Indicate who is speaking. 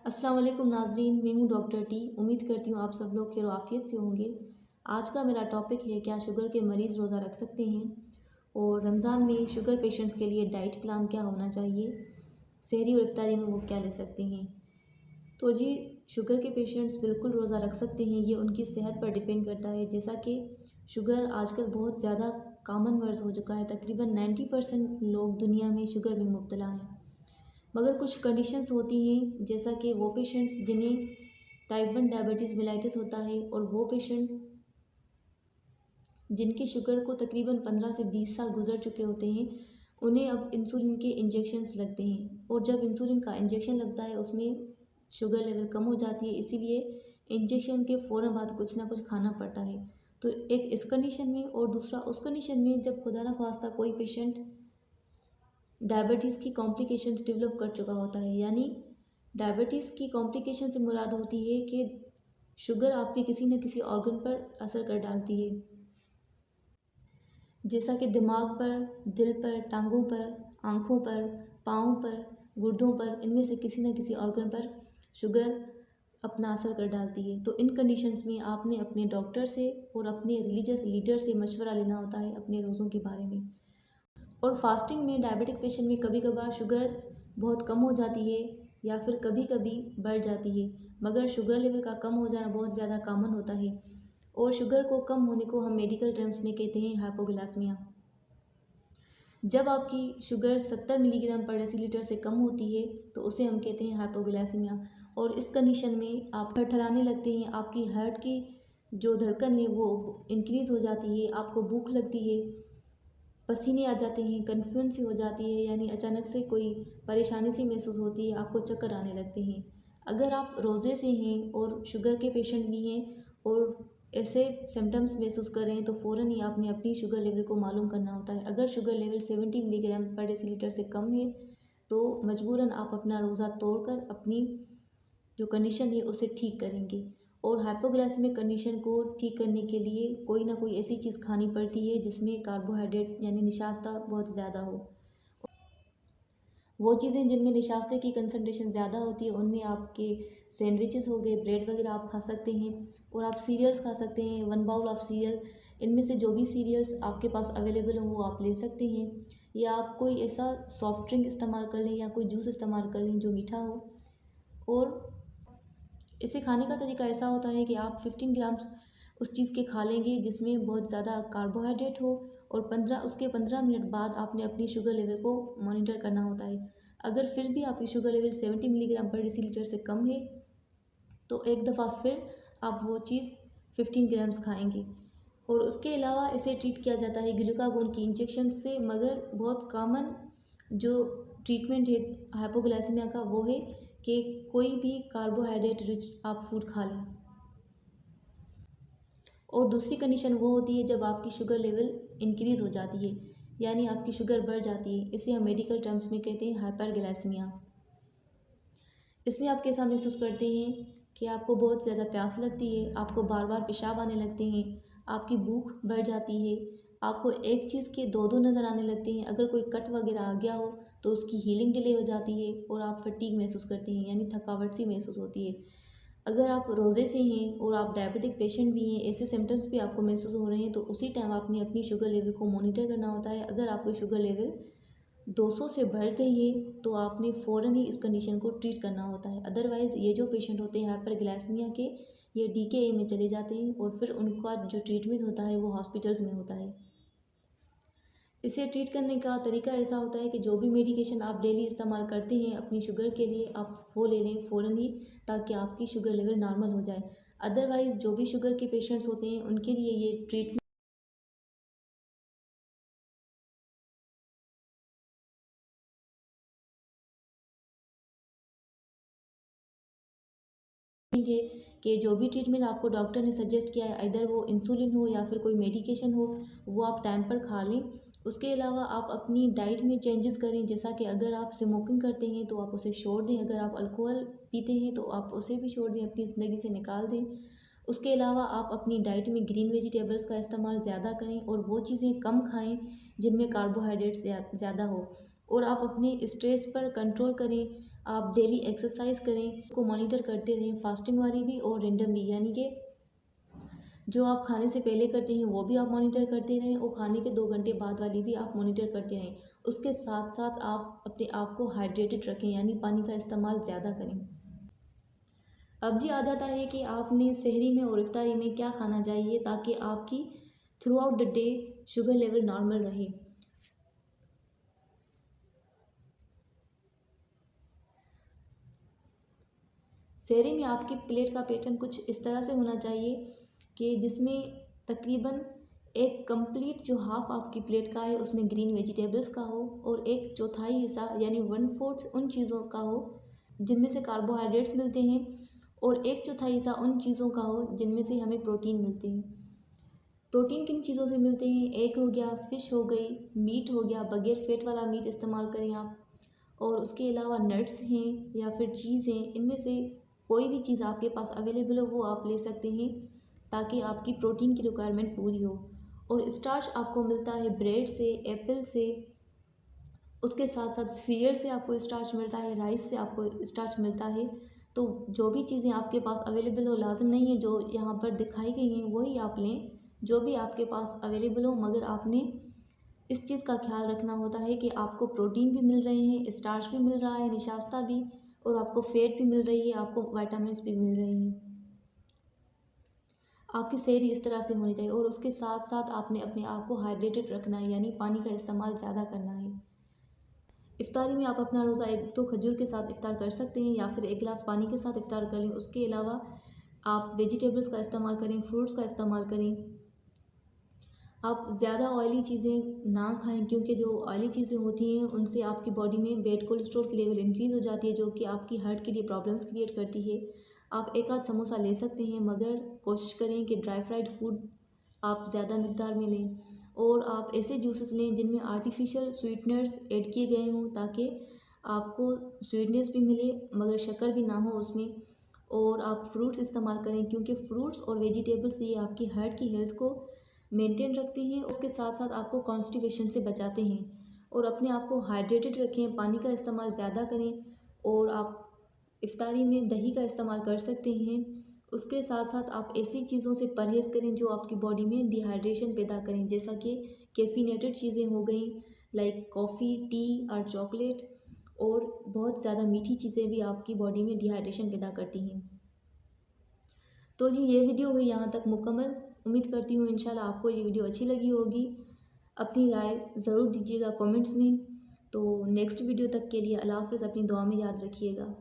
Speaker 1: अस्सलाम वालेकुम नाज़रीन, मैं हूँ डॉक्टर टी। उम्मीद करती हूँ आप सब लोग खैर आफियत से होंगे। आज का मेरा टॉपिक है क्या शुगर के मरीज़ रोज़ा रख सकते हैं, और रमज़ान में शुगर पेशेंट्स के लिए डाइट प्लान क्या होना चाहिए, सहरी और इफ्तारी में वो क्या ले सकते हैं। तो जी, शुगर के पेशेंट्स बिल्कुल रोज़ा रख सकते हैं, ये उनकी सेहत पर डिपेंड करता है। जैसा कि शुगर आजकल बहुत ज़्यादा कॉमन मर्ज़ हो चुका है, तकरीबन 90% लोग दुनिया में शुगर में मुब्तला हैं। मगर कुछ कंडीशंस होती हैं, जैसा कि वो पेशेंट्स जिन्हें टाइप 1 डायबिटीज़ मेलाइटिस होता है, और वो पेशेंट्स जिनकी शुगर को तकरीबन 15 से 20 साल गुजर चुके होते हैं, उन्हें अब इंसुलिन के इंजेक्शन्स लगते हैं। और जब इंसुलिन का इंजेक्शन लगता है उसमें शुगर लेवल कम हो जाती है, इसीलिए इंजेक्शन के फ़ौरन बाद कुछ ना कुछ खाना पड़ता है। तो एक इस कंडीशन में, और दूसरा उस कंडीशन में जब खुदा न खास्ता कोई पेशेंट डायबिटीज़ की कॉम्प्लिकेशंस डेवलप कर चुका होता है। यानी डायबिटीज़ की कॉम्प्लिकेशन से मुराद होती है कि शुगर आपके किसी न किसी ऑर्गन पर असर कर डालती है, जैसा कि दिमाग पर, दिल पर, टांगों पर, आँखों पर, पाँव पर, गुर्दों पर, इनमें से किसी न किसी ऑर्गन पर शुगर अपना असर कर डालती है। तो इन कंडीशंस में आपने अपने डॉक्टर से और अपने रिलीजियस लीडर से मशवरा लेना होता है अपने रोज़ों के बारे में। और फास्टिंग में डायबिटिक पेशेंट में कभी कभार शुगर बहुत कम हो जाती है, या फिर कभी कभी बढ़ जाती है, मगर शुगर लेवल का कम हो जाना बहुत ज़्यादा कॉमन होता है। और शुगर को कम होने को हम मेडिकल टर्म्स में कहते हैं हाइपोग्लाइसेमिया। जब आपकी शुगर 70 मिलीग्राम पर डेसीलीटर से कम होती है तो उसे हम कहते हैं हाइपोग्लाइसेमिया। और इस कंडीशन में आप थरथराने लगते हैं, आपकी हार्ट की जो धड़कन है वो इंक्रीज़ हो जाती है, आपको भूख लगती है, पसीने आ जाते हैं, कन्फ्यूजन सी हो जाती है, यानी अचानक से कोई परेशानी सी महसूस होती है, आपको चक्कर आने लगते हैं। अगर आप रोज़े से हैं और शुगर के पेशेंट भी हैं और ऐसे सिम्टम्स महसूस कर रहे हैं, तो फ़ौरन ही आपने अपनी शुगर लेवल को मालूम करना होता है। अगर शुगर लेवल 70 मिलीग्राम पर डेसीलीटर से कम है तो मजबूरन आप अपना रोज़ा तोड़कर अपनी जो कंडीशन है उसे ठीक करेंगे। और हाइपोग्लाइसेमिक कंडीशन को ठीक करने के लिए कोई ना कोई ऐसी चीज़ खानी पड़ती है जिसमें कार्बोहाइड्रेट यानी निशास्ता बहुत ज़्यादा हो। वो चीज़ें जिनमें निशास्ते की कंसंट्रेशन ज़्यादा होती है उनमें आपके सैंडविचेस हो गए, ब्रेड वगैरह आप खा सकते हैं। और आप सीरियल्स खा सकते हैं, 1 बाउल ऑफ सीरियल, इनमें से जो भी सीरियल्स आपके पास अवेलेबल हो वो आप ले सकते हैं। या आप कोई ऐसा सॉफ्ट ड्रिंक इस्तेमाल कर लें या कोई जूस इस्तेमाल कर लें जो मीठा हो। और इसे खाने का तरीका ऐसा होता है कि आप 15 ग्राम्स उस चीज़ के खा लेंगे जिसमें बहुत ज़्यादा कार्बोहाइड्रेट हो, और 15 मिनट बाद आपने अपनी शुगर लेवल को मॉनिटर करना होता है। अगर फिर भी आपकी शुगर लेवल 70 मिलीग्राम पर डेसीलीटर से कम है तो एक दफ़ा फिर आप वो चीज़ 15 ग्राम्स खाएंगे। और उसके अलावा इसे ट्रीट किया जाता है ग्लूकागोन की इंजेक्शन से। मगर बहुत कॉमन जो ट्रीटमेंट है हाइपोग्लाइसेमिया का वो है कि कोई भी कार्बोहाइड्रेट रिच आप फूड खा लें। और दूसरी कंडीशन वो होती है जब आपकी शुगर लेवल इंक्रीज़ हो जाती है, यानी आपकी शुगर बढ़ जाती है। इसे हम मेडिकल टर्म्स में कहते हैं हाइपरग्लाइसेमिया। इसमें आप कैसा महसूस करते हैं कि आपको बहुत ज़्यादा प्यास लगती है, आपको बार बार पेशाब आने लगते हैं, आपकी भूख बढ़ जाती है, आपको एक चीज़ के दो दो नज़र आने लगते हैं, अगर कोई कट वगैरह आ गया हो तो उसकी हीलिंग डिले हो जाती है, और आप फटीग महसूस करते हैं यानी थकावट सी महसूस होती है। अगर आप रोज़े से हैं और आप डायबिटिक पेशेंट भी हैं, ऐसे सिम्टम्स भी आपको महसूस हो रहे हैं, तो उसी टाइम आपने अपनी शुगर लेवल को मॉनिटर करना होता है। अगर आपकी शुगर लेवल 200 से बढ़ गई है तो आपने फ़ौरन ही इस कंडीशन को ट्रीट करना होता है। अदरवाइज़ ये जो पेशेंट होते हैं हाइपरग्लाइसेमिया के, ये डीकेए में चले जाते हैं, और फिर उनका जो ट्रीटमेंट होता है वो हॉस्पिटल्स में होता है। इसे ट्रीट करने का तरीका ऐसा होता है कि जो भी मेडिकेशन आप डेली इस्तेमाल करते हैं अपनी शुगर के लिए, आप वो ले लें फ़ौरन ही, ताकि आपकी शुगर लेवल नॉर्मल हो जाए। अदरवाइज़ जो भी शुगर के पेशेंट्स होते हैं उनके लिए ये ट्रीटमेंट है कि जो भी ट्रीटमेंट आपको डॉक्टर ने सजेस्ट किया है, इधर वो इंसुलिन हो या फिर कोई मेडिकेशन हो, वो आप टाइम पर खा लें। उसके अलावा आप अपनी डाइट में चेंजेस करें, जैसा कि अगर आप स्मोकिंग करते हैं तो आप उसे छोड़ दें, अगर आप अल्कोहल पीते हैं तो आप उसे भी छोड़ दें, अपनी ज़िंदगी से निकाल दें। उसके अलावा आप अपनी डाइट में ग्रीन वेजिटेबल्स का इस्तेमाल ज़्यादा करें, और वो चीज़ें कम खाएँ जिनमें कार्बोहाइड्रेट्स ज़्यादा हो। और आप अपने स्ट्रेस पर कंट्रोल करें, आप डेली एक्सरसाइज करें, को मॉनिटर करते रहें, फास्टिंग वाली भी और रैंडम भी, यानी कि जो आप खाने से पहले करते हैं वो भी आप मॉनिटर करते रहें और खाने के 2 घंटे बाद वाली भी आप मॉनिटर करते रहें। उसके साथ साथ आप अपने आप को हाइड्रेटेड रखें, यानी पानी का इस्तेमाल ज़्यादा करें। अब जी आ जाता है कि आपने सहरी में और इफ्तारी में क्या खाना चाहिए ताकि आपकी through out the day sugar level normal रहे। सहरी में आपकी प्लेट का पैटर्न कुछ इस तरह से होना चाहिए कि जिसमें तकरीबन एक कंप्लीट जो हाफ आपकी प्लेट का है उसमें ग्रीन वेजिटेबल्स का हो और एक चौथाई हिस्सा यानी 1/4 उन चीज़ों का हो जिनमें से कार्बोहाइड्रेट्स मिलते हैं और एक चौथाई हिस्सा उन चीज़ों का हो जिनमें से हमें प्रोटीन मिलते हैं। प्रोटीन किन चीज़ों से मिलते हैं? एग हो गया, फ़िश हो गई, मीट हो गया, बगैर फेट वाला मीट इस्तेमाल करें आप, और उसके अलावा नट्स हैं या फिर चीज़ हैं, इनमें से कोई भी चीज़ आपके पास अवेलेबल हो वो आप ले सकते हैं ताकि आपकी प्रोटीन की रिक्वायरमेंट पूरी हो। और स्टार्च आपको मिलता है ब्रेड से, एप्पल से, उसके साथ साथ सीरियल से आपको स्टार्च मिलता है, राइस से आपको स्टार्च मिलता है। तो जो भी चीज़ें आपके पास अवेलेबल हो, लाजिम नहीं है जो यहाँ पर दिखाई गई हैं वही आप लें, जो भी आपके पास अवेलेबल हो, मगर आपने इस चीज़ का ख्याल रखना होता है कि आपको प्रोटीन भी मिल रहे हैं, स्टार्च भी मिल रहा है, निशास्ता भी, और आपको फैट भी मिल रही है, आपको विटामिन्स भी मिल रहे हैं। आपकी सहरी इस तरह से होनी चाहिए और उसके साथ साथ आपने अपने आप को हाइड्रेटेड रखना है, यानी पानी का इस्तेमाल ज़्यादा करना है। इफ्तारी में आप अपना रोज़ा 1-2 खजूर के साथ इफ्तार कर सकते हैं या फिर 1 गिलास पानी के साथ इफ्तार कर लें। उसके अलावा आप वेजिटेबल्स का इस्तेमाल करें, फ्रूट्स का इस्तेमाल करें। आप ज़्यादा ऑयली चीज़ें ना खाएं क्योंकि जो ऑयली चीज़ें होती हैं उनसे आपकी बॉडी में बैड कोलेस्ट्रॉल की लेवल इंक्रीज़ हो जाती है जो कि आपकी हार्ट के लिए प्रॉब्लम्स क्रिएट करती है। आप एक आध समोसा ले सकते हैं मगर कोशिश करें कि ड्राई फ्राइड फूड आप ज़्यादा मिकदार में लें और आप ऐसे जूसेस लें जिनमें आर्टिफिशियल स्वीटनर्स ऐड किए गए हों ताकि आपको स्वीटनेस भी मिले मगर शक्कर भी ना हो उसमें। और आप फ्रूट्स इस्तेमाल करें क्योंकि फ्रूट्स और वेजिटेबल्स ये आपकी हार्ट की हेल्थ को मेंटेन रखते हैं, उसके साथ साथ आपको कॉन्स्टिपेशन से बचाते हैं। और अपने आप को हाइड्रेटेड रखें, पानी का इस्तेमाल ज़्यादा करें और आप इफ्तारी में दही का इस्तेमाल कर सकते हैं। उसके साथ साथ आप ऐसी चीज़ों से परहेज़ करें जो आपकी बॉडी में डिहाइड्रेशन पैदा करें, जैसा कि कैफ़ीनेटेड चीज़ें हो गई लाइक कॉफ़ी, टी और चॉकलेट, और बहुत ज़्यादा मीठी चीज़ें भी आपकी बॉडी में डिहाइड्रेशन पैदा करती हैं। तो जी ये वीडियो हुई यहाँ तक मुकम्मल। उम्मीद करती हूँ इंशाल्लाह आपको ये वीडियो अच्छी लगी होगी। अपनी राय ज़रूर दीजिएगा कमेंट्स में। तो नेक्स्ट वीडियो तक के लिए अल्लाह हाफ़िज़, अपनी दुआ में याद रखिएगा।